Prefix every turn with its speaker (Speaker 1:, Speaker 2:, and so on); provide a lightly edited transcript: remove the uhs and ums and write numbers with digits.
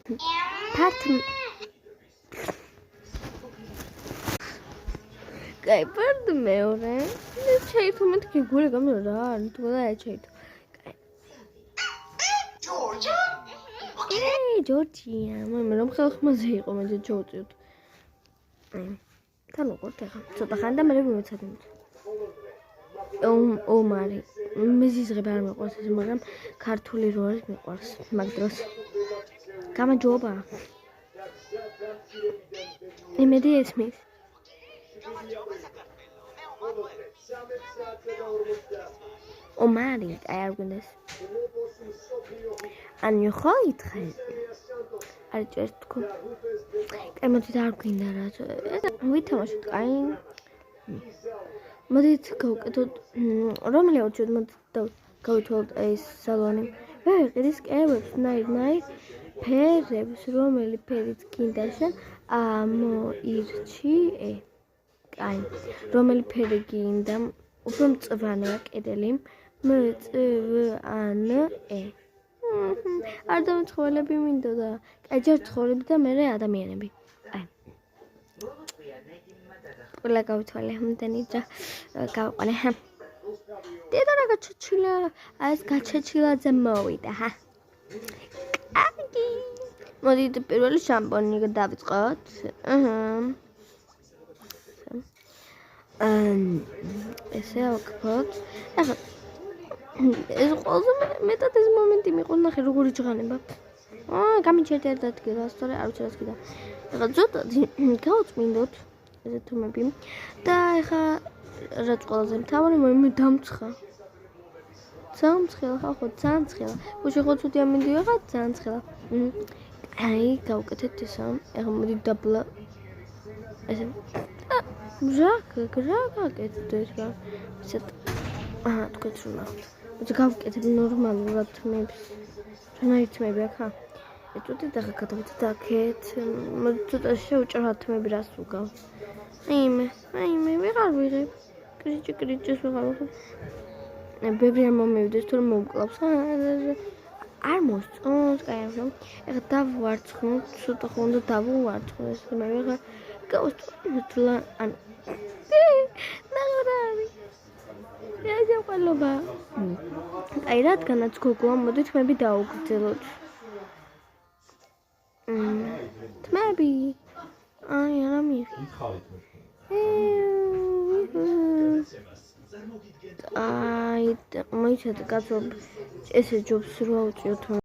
Speaker 1: ფართ კაი ფართ მეორე ჩაითო მეთქი გული გამო რა თუ და ჩაითო ჯორჯია მე რომ ხალხმაზე იყო მე ჯორჯიოთ თან უყურთ ახლა ცოტა ხანდა მე ვიმეცადეთ ომარი მეზიზღებ არ მეყვარს ეს მაგრამ ქართული რო არის მეყვარს მაგ დროს გამარჯობა იმედი ესმის ომარი აი არ გინდეს ან ხოითხრე არ ჭერს თქო კაი მოდით არ გვინდა რა ვითამაშოთ კაი მოდით გავუკეთოთ რომელი აუჩვით მოდით გავუთვალოთ ეს სალონი ვეყიდის კევებს ნაირ ფერებს რომელი ფერიც გინდა შენ ამოირჩიე კაი რომელი ფერი გინდა უფრო მწვანეა კედელი მწვანე არ დამცხოველები მინდოდა კაი ჯერ ცხოვრები და მერე ადამიანები აი ყველა გავთვალე მომდენი ძა გავყოლე დედა რა გაჩეჩილა ეს გაჩეჩილაძე მოვიდა ხა მოდით პირველი შამპონი დავიწყოთ ესე ვაკეთოთ ახლა ეს ყველაზე მეტად ეს მომენტი მიყო ნახე როგორი ჭღანება გამიჩერდი ერთ ადგილას თორე არ ვიცი რას კიდე ახლა ცოტა გავწმინდოთ ესე თუმები და ახლა რაც ყველაზე მთავარი მე დამცხა სამცხელა ხო ძანცხელა უშე ხო ცუდი ამინდიო ხა ძანცხელა აი გავუკეთეთ ესა ახლა მოდი დაბლა ესე რა გაკეთდეს რა ისეთ თქვენს რომ ნახოთ მოდი გავუკეთებ ნორმალურად თმებს რანაირთმები აქა ეტუდი და გადავიდეთ აქეთ მოდი ცოტა შევჭრათ თმები რას უგავს აიმე ვეღარ ვიღებ კრიჭის ვეღარ ვიღებ ბევრი არ მომივიდეს თუ მომკლავს არ მოსწონს კაი ახლა დავვარცხნოთ ცოტა ხონდა დავუვარცხნო ეს მე ვეღარ გავუსწრებლა ან ნაღრარი ეს ყველობა აი რადგანაც გოგოა მოდი თმები დაუგრძელოთ თმები აი არა მიხი აი მოიცადე კაცო ესე ჯობს რო ავწიოთ